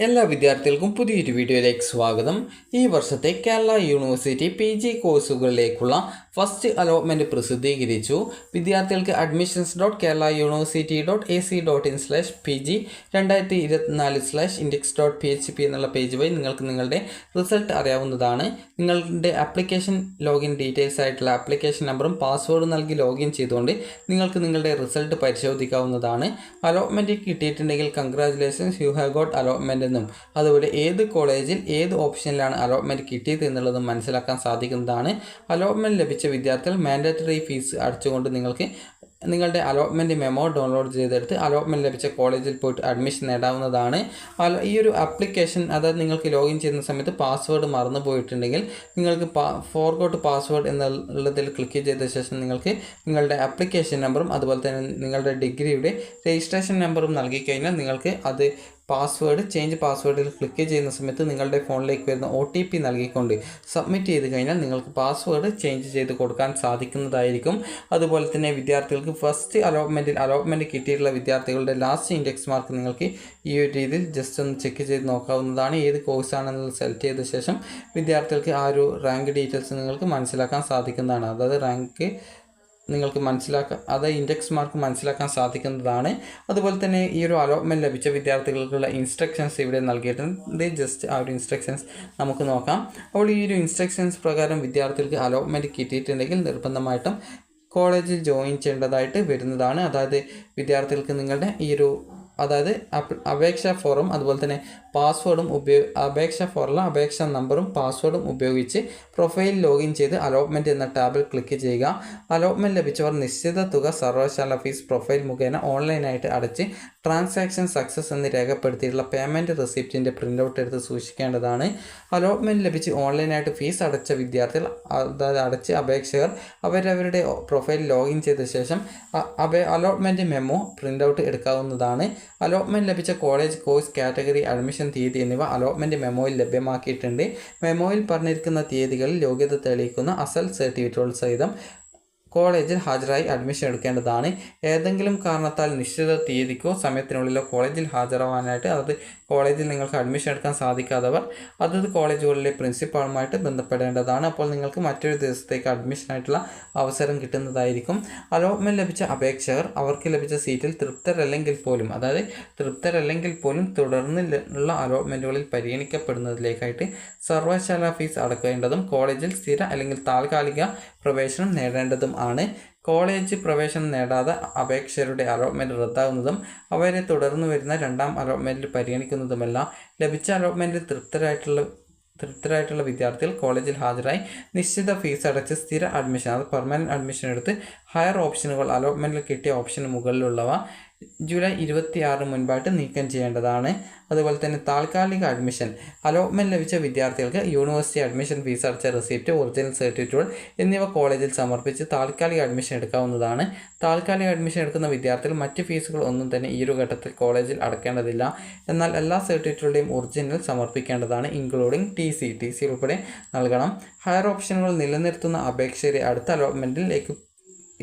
എല്ലാ വിദ്യാർത്ഥികൾക്കും പുതിയൊരു വീഡിയോയിലേക്ക് സ്വാഗതം. ഈ വർഷത്തെ കേരള യൂണിവേഴ്സിറ്റി PG കോഴ്സുകളിലേക്കുള്ള ഫസ്റ്റ് അലോട്ട്മെൻറ്റ് പ്രസിദ്ധീകരിച്ചു. വിദ്യാർത്ഥികൾക്ക് admissions.keralauniversity.ac.in/pg 2024/index.php എന്നുള്ള പേജ് വഴി നിങ്ങൾക്ക് നിങ്ങളുടെ റിസൾട്ട് അറിയാവുന്നതാണ്. നിങ്ങളുടെ ആപ്ലിക്കേഷൻ ലോഗിൻ ഡീറ്റെയിൽസ് ആയിട്ടുള്ള ആപ്ലിക്കേഷൻ നമ്പറും പാസ്വേഡും നൽകി ലോഗിൻ ചെയ്തുകൊണ്ട് നിങ്ങൾക്ക് നിങ്ങളുടെ റിസൾട്ട് പരിശോധിക്കാവുന്നതാണ്. അലോട്ട്മെൻറ്റ് കിട്ടിയിട്ടുണ്ടെങ്കിൽ congratulations, you have got allotment എന്നും അതുപോലെ ഏത് കോളേജിൽ ഏത് ഓപ്ഷനിലാണ് അലോട്ട്മെൻറ്റ് കിട്ടിയത് എന്നുള്ളതും മനസ്സിലാക്കാൻ സാധിക്കുന്നതാണ്. അലോട്ട്മെൻറ്റ് ലഭിച്ച വിദ്യാർത്ഥികൾ മാൻഡേറ്ററി ഫീസ് അടച്ചുകൊണ്ട് നിങ്ങൾക്ക് നിങ്ങളുടെ അലോട്ട്മെൻറ്റ് മെമ്മോ ഡൗൺലോഡ് ചെയ്തെടുത്ത് അലോട്ട്മെൻറ്റ് ലഭിച്ച കോളേജിൽ പോയിട്ട് അഡ്മിഷൻ നേടാവുന്നതാണ്. ഈ ഒരു ആപ്ലിക്കേഷൻ, അതായത് നിങ്ങൾക്ക് ലോഗിൻ ചെയ്യുന്ന സമയത്ത് പാസ്വേഡ് മറന്നു പോയിട്ടുണ്ടെങ്കിൽ നിങ്ങൾക്ക് ഫോർഗോട്ട് പാസ്വേഡ് എന്നുള്ളതിൽ ക്ലിക്ക് ചെയ്ത ശേഷം നിങ്ങൾക്ക് നിങ്ങളുടെ ആപ്ലിക്കേഷൻ നമ്പറും അതുപോലെ തന്നെ നിങ്ങളുടെ ഡിഗ്രിയുടെ രജിസ്ട്രേഷൻ നമ്പറും നൽകി കഴിഞ്ഞാൽ നിങ്ങൾക്ക് അത് ചേഞ്ച് പാസ്വേഡിൽ ക്ലിക്ക് ചെയ്യുന്ന സമയത്ത് നിങ്ങളുടെ ഫോണിലേക്ക് വരുന്ന OTP നൽകിക്കൊണ്ട് സബ്മിറ്റ് ചെയ്ത് കഴിഞ്ഞാൽ നിങ്ങൾക്ക് പാസ്വേഡ് ചേഞ്ച് ചെയ്ത് കൊടുക്കാൻ സാധിക്കുന്നതായിരിക്കും. അതുപോലെ തന്നെ വിദ്യാർത്ഥികൾക്ക് ഫസ്റ്റ് അലോട്ട്മെൻറ്റ് കിട്ടിയിട്ടുള്ള വിദ്യാർത്ഥികളുടെ ലാസ്റ്റ് ഇൻഡെക്സ് മാർക്ക് നിങ്ങൾക്ക് ഈ ഒരു രീതിയിൽ ജസ്റ്റ് ഒന്ന് ചെക്ക് ചെയ്ത് നോക്കാവുന്നതാണ്. ഏത് കോഴ്സാണെന്നുള്ളത് സെലക്ട് ചെയ്ത ശേഷം വിദ്യാർത്ഥികൾക്ക് ആ ഒരു റാങ്ക് ഡീറ്റെയിൽസ് നിങ്ങൾക്ക് മനസ്സിലാക്കാൻ സാധിക്കുന്നതാണ്. അതായത് റാങ്ക് നിങ്ങൾക്ക് ഇൻഡെക്സ് മാർക്ക് മനസ്സിലാക്കാൻ സാധിക്കുന്നതാണ്. അതുപോലെ തന്നെ ഈ ഒരു അലോട്ട്മെൻറ്റ് ലഭിച്ച വിദ്യാർത്ഥികൾക്കുള്ള ഇൻസ്ട്രക്ഷൻസ് ഇവിടെ നൽകിയിട്ടുണ്ട്. ജസ്റ്റ് ആ ഒരു ഇൻസ്ട്രക്ഷൻസ് നമുക്ക് നോക്കാം. അപ്പോൾ ഈ ഒരു ഇൻസ്ട്രക്ഷൻസ് പ്രകാരം വിദ്യാർത്ഥികൾക്ക് അലോട്ട്മെൻറ്റ് കിട്ടിയിട്ടുണ്ടെങ്കിൽ നിർബന്ധമായിട്ടും കോളേജിൽ ജോയിൻ ചെയ്യേണ്ടതായിട്ട് വരുന്നതാണ്. അതായത് വിദ്യാർത്ഥികൾക്ക് നിങ്ങളുടെ അപേക്ഷാ ഫോറും അതുപോലെ തന്നെ പാസ്വേഡും അപേക്ഷാ നമ്പറും പാസ്വേഡും ഉപയോഗിച്ച് പ്രൊഫൈൽ ലോഗിൻ ചെയ്ത് അലോട്ട്മെൻറ്റ് എന്ന ടാബിൽ ക്ലിക്ക് ചെയ്യുക. അലോട്ട്മെൻറ്റ് ലഭിച്ചവർ നിശ്ചിത തുക സർവകലാശാല ഫീസ് പ്രൊഫൈൽ മുഖേന ഓൺലൈനായിട്ട് അടച്ച് ട്രാൻസാക്ഷൻ സക്സസ് എന്ന് രേഖപ്പെടുത്തിയിട്ടുള്ള പേയ്മെൻറ്റ് റെസിപ്റ്റിൻ്റെ പ്രിൻ്റ് എടുത്ത് സൂക്ഷിക്കേണ്ടതാണ്. അലോട്ട്മെൻറ്റ് ലഭിച്ച് ഓൺലൈനായിട്ട് ഫീസ് അടച്ച വിദ്യാർത്ഥികൾ, അതായത് അപേക്ഷകർ അവരവരുടെ പ്രൊഫൈൽ ലോഗിൻ ചെയ്ത ശേഷം അലോട്ട്മെൻറ്റ് മെമ്മോ പ്രിൻ്റ് എടുക്കാവുന്നതാണ്. അലോട്ട്മെൻറ്റ് ലഭിച്ച കോളേജ്, കോഴ്സ്, കാറ്റഗറി, അഡ്മിഷൻ തീയതി എന്നിവ അലോട്ട്മെൻറ്റ് മെമ്മോയിൽ ലഭ്യമാക്കിയിട്ടുണ്ട്. മെമ്മോയിൽ പറഞ്ഞിരിക്കുന്ന തീയതികളിൽ യോഗ്യത തെളിയിക്കുന്ന അസൽ സർട്ടിഫിക്കറ്റുകൾ സഹിതം കോളേജിൽ ഹാജരായി അഡ്മിഷൻ എടുക്കേണ്ടതാണ്. ഏതെങ്കിലും കാരണത്താൽ നിശ്ചിത തീയതിക്കോ സമയത്തിനുള്ളിലോ കോളേജിൽ ഹാജരാവാനായിട്ട്, അതായത് കോളേജിൽ നിങ്ങൾക്ക് അഡ്മിഷൻ എടുക്കാൻ സാധിക്കാത്തവർ അതത് കോളേജുകളിലെ പ്രിൻസിപ്പാളുമായിട്ട് ബന്ധപ്പെടേണ്ടതാണ്. അപ്പോൾ നിങ്ങൾക്ക് മറ്റൊരു ദിവസത്തേക്ക് അഡ്മിഷനായിട്ടുള്ള അവസരം കിട്ടുന്നതായിരിക്കും. അലോട്ട്മെൻറ്റ് ലഭിച്ച അപേക്ഷകർ അവർക്ക് ലഭിച്ച സീറ്റിൽ തൃപ്തരല്ലെങ്കിൽ പോലും തുടർന്നുള്ള അലോട്ട്മെൻറ്റുകളിൽ പരിഗണിക്കപ്പെടുന്നതിലേക്കായിട്ട് സർവകലാശാല ഫീസ് അടക്കേണ്ടതും കോളേജിൽ സ്ഥിര അല്ലെങ്കിൽ താൽക്കാലിക പ്രവേശനം നേടേണ്ടതും ആണ്. കോളേജ് പ്രവേശനം നേടാതെ അപേക്ഷകരുടെ അലോട്ട്മെൻറ്റ് റദ്ദാകുന്നതും അവരെ തുടർന്ന് വരുന്ന രണ്ടാം അലോട്ട്മെൻറ്റിൽ പരിഗണിക്കുന്നതുമെല്ലാം ലഭിച്ച അലോട്ട്മെൻറ്റിൽ തൃപ്തരായിട്ടുള്ള വിദ്യാർത്ഥികൾ കോളേജിൽ ഹാജരായി നിശ്ചിത ഫീസ് അടച്ച് സ്ഥിര അഡ്മിഷൻ, അത് പെർമനൻറ്റ് അഡ്മിഷൻ എടുത്ത് ഹയർ ഓപ്ഷനുകൾ അലോട്ട്മെൻറ്റിൽ കിട്ടിയ ഓപ്ഷന് മുകളിലുള്ളവ ജൂലൈ 26 മുൻപായിട്ട് നീക്കം ചെയ്യേണ്ടതാണ്. അതുപോലെ തന്നെ താൽക്കാലിക അഡ്മിഷൻ, അലോട്ട്മെൻറ്റ് ലഭിച്ച വിദ്യാർത്ഥികൾക്ക് യൂണിവേഴ്സിറ്റി അഡ്മിഷൻ ഫീസ് അടച്ച റെസിപ്റ്റ്, ഒറിജിനൽ സർട്ടിഫിക്കറ്റുകൾ എന്നിവ കോളേജിൽ സമർപ്പിച്ച് താൽക്കാലിക അഡ്മിഷൻ എടുക്കാവുന്നതാണ്. താൽക്കാലിക അഡ്മിഷൻ എടുക്കുന്ന വിദ്യാർത്ഥികൾ മറ്റ് ഫീസുകൾ ഒന്നും തന്നെ ഈ ഒരു ഘട്ടത്തിൽ കോളേജിൽ അടക്കേണ്ടതില്ല. എന്നാൽ എല്ലാ സർട്ടിഫിക്കറ്റുകളുടെയും ഒറിജിനൽ സമർപ്പിക്കേണ്ടതാണ്, ഇൻക്ലൂഡിംഗ് TC ഉൾപ്പെടെ നൽകണം. ഹയർ ഓപ്ഷനുകൾ നിലനിർത്തുന്ന അപേക്ഷകരെ അടുത്ത അലോട്ട്മെൻറ്റിലേക്ക്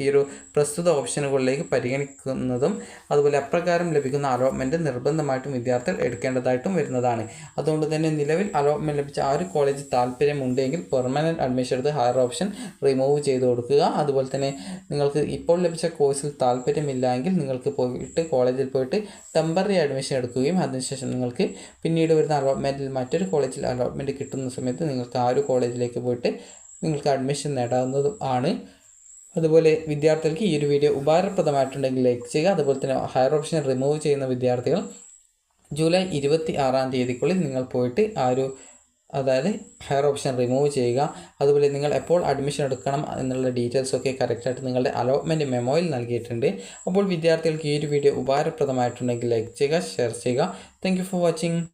ഈ ഒരു പ്രസ്തുത ഓപ്ഷനുകളിലേക്ക് പരിഗണിക്കുന്നതും അതുപോലെ അപ്രകാരം ലഭിക്കുന്ന അലോട്ട്മെൻറ്റ് നിർബന്ധമായിട്ടും വിദ്യാർത്ഥികൾ എടുക്കേണ്ടതായിട്ടും വരുന്നതാണ്. അതുകൊണ്ട് തന്നെ നിലവിൽ അലോട്ട്മെൻറ്റ് ലഭിച്ച ആ ഒരു കോളേജ് താല്പര്യമുണ്ടെങ്കിൽ പെർമനൻറ്റ് അഡ്മിഷൻ എടുത്ത് ഹയർ ഓപ്ഷൻ റിമൂവ് ചെയ്ത് കൊടുക്കുക. അതുപോലെ തന്നെ നിങ്ങൾക്ക് ഇപ്പോൾ ലഭിച്ച കോഴ്സിൽ താല്പര്യമില്ലെങ്കിൽ നിങ്ങൾക്ക് കോളേജിൽ പോയിട്ട് ടെമ്പററി അഡ്മിഷൻ എടുക്കുകയും അതിനുശേഷം നിങ്ങൾക്ക് പിന്നീട് വരുന്ന അലോട്ട്മെൻറ്റിൽ മറ്റൊരു കോളേജിൽ അലോട്ട്മെൻറ്റ് കിട്ടുന്ന സമയത്ത് നിങ്ങൾക്ക് ആ ഒരു കോളേജിലേക്ക് പോയിട്ട് നിങ്ങൾക്ക് അഡ്മിഷൻ നേടാവുന്നതും ആണ്. അതുപോലെ വിദ്യാർത്ഥികൾക്ക് ഈ ഒരു വീഡിയോ ഉപകാരപ്രദമായിട്ടുണ്ടെങ്കിൽ ലൈക്ക് ചെയ്യുക. അതുപോലെ തന്നെ ഹയർ ഓപ്ഷൻ റിമൂവ് ചെയ്യുന്ന വിദ്യാർത്ഥികൾ ജൂലൈ 26 തീയതിക്കുള്ളിൽ നിങ്ങൾ പോയിട്ട് ഹയർ ഓപ്ഷൻ റിമൂവ് ചെയ്യുക. അതുപോലെ നിങ്ങൾ എപ്പോൾ അഡ്മിഷൻ എടുക്കണം എന്നുള്ള ഡീറ്റെയിൽസൊക്കെ കറക്റ്റായിട്ട് നിങ്ങളുടെ അലോട്ട്മെൻറ്റ് മെമ്മോയിൽ നൽകിയിട്ടുണ്ട്. അപ്പോൾ വിദ്യാർത്ഥികൾക്ക് ഈ ഒരു വീഡിയോ ഉപകാരപ്രദമായിട്ടുണ്ടെങ്കിൽ ലൈക്ക് ചെയ്യുക, ഷെയർ ചെയ്യുക. Thank you for watching.